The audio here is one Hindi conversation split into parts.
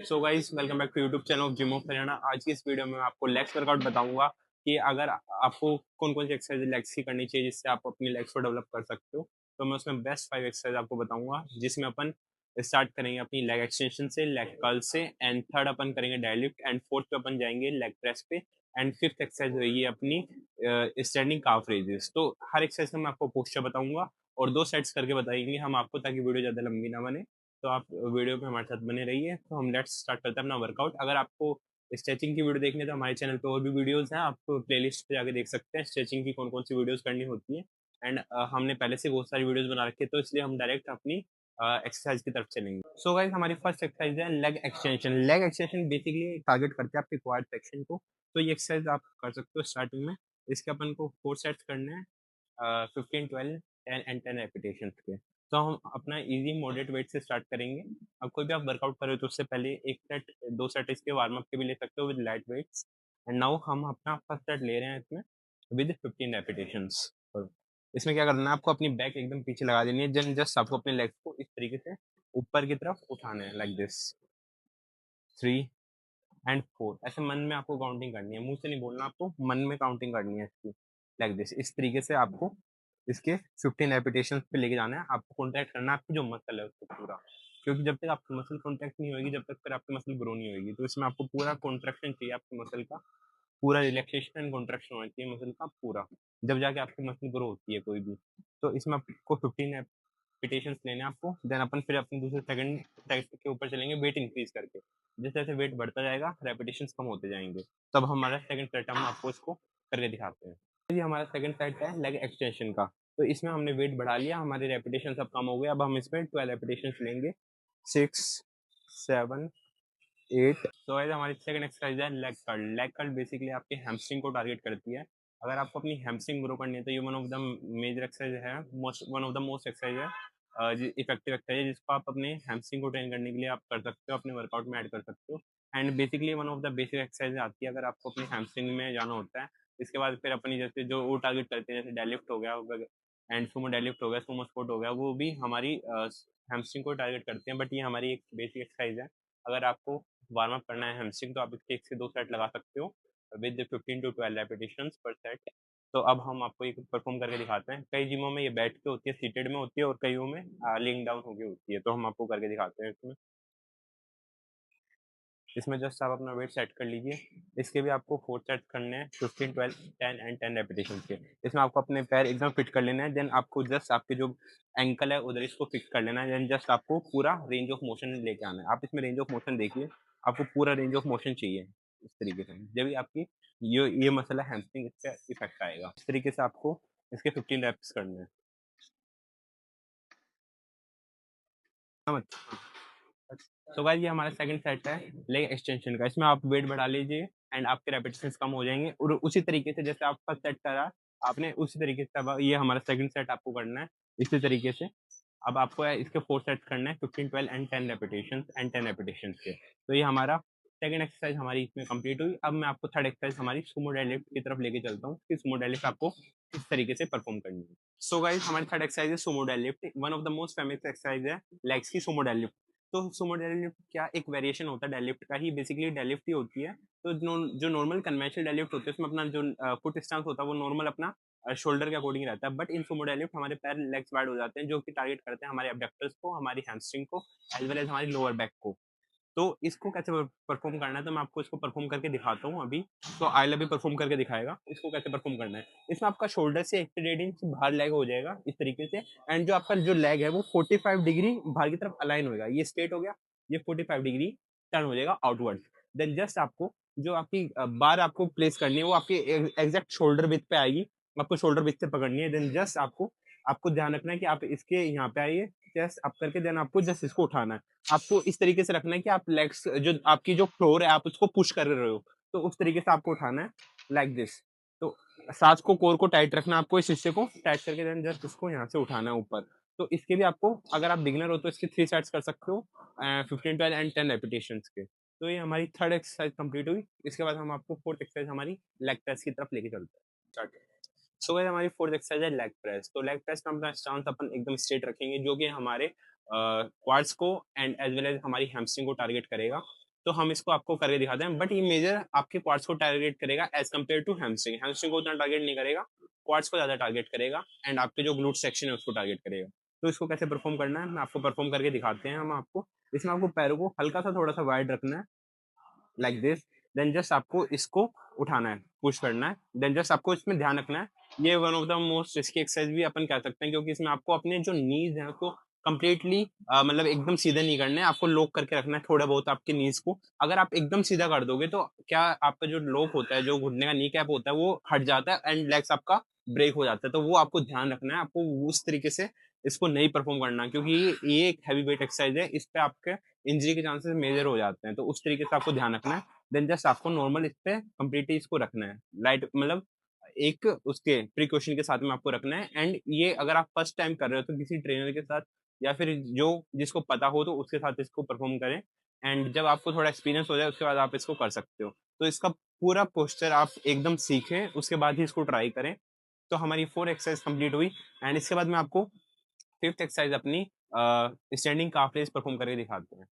So guys welcome back to YouTube channel of gym of Haryana. आज की इस वीडियो में मैं आपको लेग्स वर्कआउट बताऊंगा कि अगर आपको कौन कौन सी एक्सरसाइज लेग्स की करनी चाहिए जिससे आप अपनी लेग्स को डेवलप कर सकते हो। तो मैं उसमें बेस्ट 5 एक्सरसाइज आपको बताऊंगा जिसमें अपन स्टार्ट करेंगे अपनी लेग एक्सटेंशन से, लेग कर्ल से, एंड थर्ड अपन करेंगे डेडलिफ्ट, एंड फोर्थ पे अपन जाएंगे लेग प्रेस पे, एंड फिफ्थ एक्सरसाइज होगी अपनी स्टैंडिंग काफ रेजेस। तो हर एक्सरसाइज का मैं आपको पोस्चर बताऊंगा और 2 सेट्स करके बताएंगे हम आपको, ताकि वीडियो ज़्यादा लंबी ना बने। तो आप वीडियो पे हमारे साथ बने रहिए। तो हम लेट्स स्टार्ट करते हैं अपना वर्कआउट। अगर आपको स्ट्रेचिंग की वीडियो देखनी है तो हमारे चैनल पे और भी वीडियोस हैं, आप प्लेलिस्ट पे जाके देख सकते हैं स्ट्रेचिंग की कौन कौन सी वीडियोस करनी होती है। एंड हमने पहले से बहुत सारी वीडियोस बना रखी है, तो इसलिए हम डायरेक्ट अपनी एक्सरसाइज की तरफ चलेंगे। सो गाइस हमारी फर्स्ट एक्सरसाइज है leg extension. Leg extension basically target करते हैं आपके क्वाड सेक्शन को। तो ये एक्सरसाइज आप कर सकते हो स्टार्टिंग में। इसके अपन को 4 सेट्स करने हैं, 15, 12, 10 एंड 10 रेपिटेशन के। तो हम अपना इजी मॉडरेट वेट से स्टार्ट करेंगे। अब कोई भी आप वर्कआउट करो तो उससे पहले 1 सेट 2 सेट इसके वार्म अप के भी ले सकते हो with light weights. And now हम अपना फर्स्ट सेट ले रहे हैं इसमें विद 15 रेपिटेशंस। इसमें क्या करना है, आपको अपनी बैक एकदम पीछे लगा देनी है, देन जस्ट आपको अपने लेग्स को इस तरीके से ऊपर की तरफ उठाना है, लाइक दिस। 3 एंड 4 ऐसे मन में आपको काउंटिंग करनी है, मुंह से नहीं बोलना, आपको मन में काउंटिंग करनी है इसकी, लाइक दिस। इस तरीके से आपको इसके 15 रेपिटेशन पे लेके जाना है। आपको कॉन्ट्रैक्ट करना है आपकी जो मसल है उसको पूरा, क्योंकि जब तक आपकी मसल कॉन्ट्रैक्ट नहीं होगी, जब तक फिर आपकी मसल ग्रो नहीं होगी। तो इसमें आपको पूरा कॉन्ट्रैक्शन चाहिए आपकी मसल का, पूरा रिलैक्सेशन एंड कॉन्ट्रैक्शन होना चाहिए मसल का पूरा, जब जाके आपकी मसल ग्रो होती है कोई भी। तो इसमें आपको 15 रेपिटेशंस लेने हैं आपको। देन अपन फिर अपने दूसरे सेकंड सेट के ऊपर चलेंगे वेट इंक्रीज करके। जैसे जैसे वेट बढ़ता जाएगा रेपिटेशंस कम होते जाएंगे। तब हमारा सेकंड सेट हम आपको इसको करके दिखाते हैं। ये हमारा सेकंड सेट है लेग एक्सटेंशन का। तो इसमें हमने वेट बढ़ा लिया, हमारे रेपिटेशन सब कम हो गए। अब हम इसमें 12 रेपिटेशन लेंगे, 6, 7, 8। तो ऐसे हमारी सेकंड एक्सरसाइज है leg curl. Leg curl basically आपके हैमस्ट्रिंग को टारगेट करती है। अगर आपको अपनी हैमस्ट्रिंग ग्रो करनी है तो ये one of the major exercise है, one of the most exercise है, इफेक्टिव एक्सरसाइज है, जिसको आप अपने हैमस्ट्रिंग को ट्रेन करने के लिए आप कर सकते हो, अपने वर्कआउट में ऐड कर सकते हो। And basically one of the basic exercise आती है अगर आपको अपनी हैमस्ट्रिंग में जाना होता है। इसके बाद फिर अपनी जैसे जो वो टारगेट करते हैं, जैसे डेडलिफ्ट हो गया एंड सुमो डेडलिफ्ट हो गया, सुमो स्क्वाट हो गया, वो भी हमारी हैमस्ट्रिंग को टारगेट करते हैं। बट ये हमारी एक बेसिक एक्सरसाइज है। अगर आपको वार्म अप करना है हैमस्ट्रिंग तो आप इसके 1 से 2 सेट लगा सकते हो विद 15 टू 12 रेपिटेशंस पर सेट। तो अब हम आपको एक परफॉर्म करके दिखाते हैं। कई जिमों में ये बैठ के होती है, सीटेड में होती है, और कईयों में लिंग डाउन होके होती है। तो हम आपको करके दिखाते हैं इसमें। इसमें जस्ट आप अपना वेट सेट कर लीजिए। इसके भी आपको 4 सेट करने हैं, 15, 12, 10 एंड 10 रेपिटेशन के। इसमें आपको अपने पैर एकदम फिट कर लेना है। देन आपको जस्ट आपके जो एंकल है उधर इसको फिक्स कर लेना है। देन जस्ट आपको पूरा रेंज ऑफ मोशन लेके आना है। आप इसमें रेंज ऑफ मोशन देखिए, आपको पूरा रेंज ऑफ मोशन चाहिए इस तरीके से, जब भी आपकी ये मसला हैमस्ट्रिंग इस पे इफेक्ट आएगा। इस तरीके से आपको इसके 15 रेप्स करने हैं। समझ? तो गाइस ये हमारा सेकंड सेट है लेग एक्सटेंशन का। इसमें आप वेट बढ़ा लीजिए एंड आपके रेपिटेशंस कम हो जाएंगे, और उसी तरीके से जैसे आप फर्स्ट सेट करा आपने, उसी तरीके से अब ये हमारा सेकंड सेट आपको करना है इसी तरीके से। अब आपको इसके 4 सेट करना है, 15, 12 एंड 10 रेपिटेशंस एंड 10 रेपिटेशंस के। तो ये हमारा सेकंड एक्सरसाइज हमारी इसमें कंप्लीट हुई। अब मैं आपको थर्ड एक्सरसाइज हमारी सुमो डेडलिफ्ट की तरफ लेके चलता हूँ कि सुमो डेडलिफ्ट आपको किस तरीके से परफॉर्म करनी है। सो गाइस हमारी थर्ड एक्सरसाइज है Sumo deadlift. One of the most famous exercise है लेग्स की सुमो डेडलिफ्ट। तो सुमो डेडलिफ्ट क्या एक वेरिएशन होता है डेडलिफ्ट का ही, बेसिकली डेडलिफ्ट ही होती है। तो जो नॉर्मल कन्वेंशनल डेडलिफ्ट होती है उसमें अपना जो फुट स्टांस होता है वो नॉर्मल अपना शोल्डर के अकॉर्डिंग रहता है। बट इन सुमो डेडलिफ्ट हमारे पैर लेग्स वाइड हो जाते हैं, जो कि टारगेट करते हैं हमारे एब्डक्टर्स को, हमारी हैमस्ट्रिंग को, एज वेल एज हमारी लोअर बैक को। तो इसको कैसे परफॉर्म करना है, तो मैं आपको इसको परफॉर्म करके दिखाता हूँ अभी। तो आयल अभी परफॉर्म करके दिखाएगा इसको कैसे परफॉर्म करना है। इसमें आपका शोल्डर से 1 से 1.5 इंच बाहर लेग हो जाएगा इस तरीके से। एंड जो आपका जो लेग है वो 45 डिग्री बाहर की तरफ अलाइन होगा, ये स्ट्रेट हो गया, ये 45 डिग्री टर्न हो जाएगा आउटवर्ड। देन जस्ट आपको जो आपकी बार आपको प्लेस करनी है वो आपकी एग्जैक्ट शोल्डर विथ पे आएगी। आपको शोल्डर विथ से पकड़नी है। देन जस्ट आपको आपको ध्यान रखना है कि आप इसके यहाँ पे आइए, जस्ट अप करके देन आपको जस्ट इसको उठाना है। आपको इस तरीके से रखना है कि आप लेग्स जो आपकी जो फ्लोर है आप उसको पुश कर रहे हो, तो उस तरीके से आपको उठाना है, लाइक दिस। तो सांस को, कोर को टाइट रखना है, आपको इस हिस्से को टाइट करके देन जस्ट इसको यहाँ से उठाना है ऊपर। तो इसके भी आपको, अगर आप बिगिनर हो तो इसके 3 सेट्स कर सकते हो, 15, 12 एंड 10 रेपिटेशंस के। तो ये हमारी थर्ड एक्सरसाइज कंप्लीट हुई। इसके बाद हम आपको फोर्थ एक्सरसाइज हमारी लेग प्रेस की तरफ लेके चलते हैं। स्टार्ट। सो गाइस हमारी फोर्थ एक्सरसाइज है लेग प्रेस। तो लेग प्रेस में अपना स्टांस अपन एकदम स्ट्रेट रखेंगे, जो कि हमारे क्वाड्स को एंड एज वेल एज हमारी हैमस्ट्रिंग को टारगेट करेगा। तो हम इसको आपको करके दिखाते हैं, बट ये मेजर आपके क्वाड्स को टारगेट करेगा as compare to hamstring. Hamstring को उतना टारगेट नहीं करेगा, क्वाड्स को ज़्यादा टारगेट करेगा एंड आपके जो ग्लूट सेक्शन है उसको टारगेट करेगा। तो इसको कैसे परफॉर्म करना है, मैं आपको परफॉर्म करके दिखाते हैं हम आपको। इसमें आपको पैरों को हल्का सा थोड़ा सा वाइड रखना है, लाइक दिस। देन जस्ट आपको इसको उठाना है, पुश करना है। देन जस्ट आपको इसमें ध्यान रखना है, ये one of the most risky exercise भी अपन कह सकते हैं, क्योंकि इसमें आपको अपने जो नीज हैं उसको कंप्लीटली मतलब एकदम सीधे नहीं करने हैं, आपको लॉक करके रखना है थोड़ा बहुत आपके नीज को। अगर आप एकदम सीधा कर दोगे तो क्या आपका जो लॉक होता है, जो घुटने का नी कैप होता है, वो हट जाता है एंड लेग्स आपका ब्रेक हो जाता है। तो वो आपको ध्यान रखना है, आपको उस तरीके से इसको नहीं परफॉर्म करना, क्योंकि ये एक हैवी वेट एक्सरसाइज है, इस पे आपके इंजरी के चांसेस मेजर हो जाते हैं। तो उस तरीके से आपको ध्यान रखना है। देन जस्ट आपको नॉर्मल इस पे कंप्लीटली इसको रखना है, लाइट मतलब एक उसके प्रिकॉशन के साथ में आपको रखना है। एंड ये अगर आप फर्स्ट टाइम कर रहे हो तो किसी ट्रेनर के साथ या फिर जो जिसको पता हो तो उसके साथ इसको परफॉर्म करें। एंड जब आपको थोड़ा एक्सपीरियंस हो जाए उसके बाद आप इसको कर सकते हो। तो इसका पूरा पोस्चर आप एकदम सीखें, उसके बाद ही इसको ट्राई करें। तो हमारी 4 एक्सरसाइज कंप्लीट हुई एंड इसके बाद मैं आपको 5th एक्सरसाइज अपनी स्टैंडिंग काफ रेज परफॉर्म करके दिखाते हैं।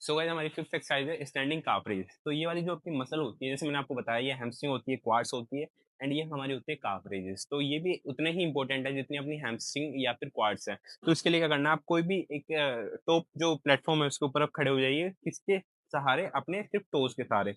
सो गाइस हमारी 5th एक्सरसाइज है स्टैंडिंग काफ रेज। तो ये वाली जो अपनी मसल होती है, जैसे मैंने आपको बताया, ये हैमस्ट्रिंग होती है, क्वाड्स होती है एंड ये हमारी होती है काफ रेजेस। तो ये भी उतने ही इंपॉर्टेंट है जितनी अपनी हैमस्ट्रिंग या फिर क्वाड्स है। तो इसके लिए क्या करना है, आप कोई भी एक टॉप जो प्लेटफॉर्म है उसके ऊपर आप खड़े हो जाइए, किसके सहारे, अपने सिर्फ टोज के सहारे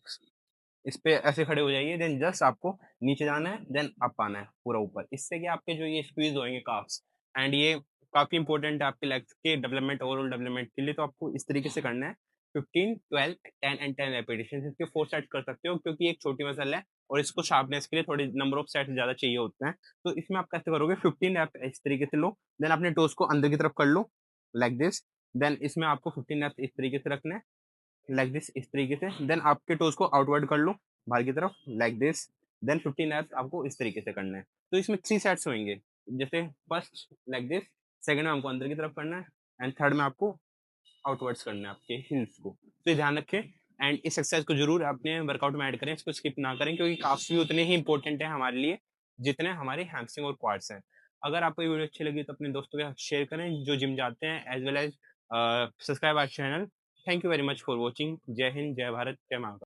इस पे ऐसे खड़े हो जाइए। देन जस्ट आपको नीचे जाना है, देन अप आना है पूरा ऊपर। इससे क्या आपके जो ये स्क्वीज होंगे काफ्स, एंड ये काफी इंपॉर्टेंट है आपके लेग्स के डेवलपमेंट, ओवरऑल डेवलपमेंट के लिए। तो आपको इस तरीके से करना है, 15, 12, 10 एंड 10 रेपिटेशन। इसके 4 सेट कर सकते हो क्योंकि एक छोटी मसल है और इसको शार्पनेस के लिए थोड़ी नंबर ऑफ सेट ज्यादा चाहिए होते हैं। तो इसमें आप कैसे करोगे, 15 रैप इस तरीके से लो, देन अपने टोस को अंदर की तरफ कर लो, लाइक दिस। देन इसमें आपको 15 रैप इस तरीके से रखना है, लाइक दिस, इस तरीके से। देन आपके टोज को आउटवर्ड कर लो बाहर की तरफ, लाइक दिस। देन 15 एप्स आपको इस तरीके से करना है। तो इसमें 3 सेट्स होंगे, जैसे फर्स्ट लाइक दिस, सेकंड में हमको अंदर की तरफ करना है एंड थर्ड में आपको आउटवर्ड्स करना है आपके हिल्स को। तो ये ध्यान रखें एंड इस एक्सरसाइज को जरूर अपने वर्कआउट में ऐड करें, इसको स्किप ना करें, क्योंकि काफी उतने ही इंपॉर्टेंट है हमारे लिए जितने हमारे हैमस्ट्रिंग और क्वाड्स हैं। अगर आपको ये वीडियो अच्छी लगी तो अपने दोस्तों के साथ शेयर करें जो जिम जाते हैं, as well as subscribe our channel. Thank you very much for watching. जय हिंद, जय भारत, जय महाकाल।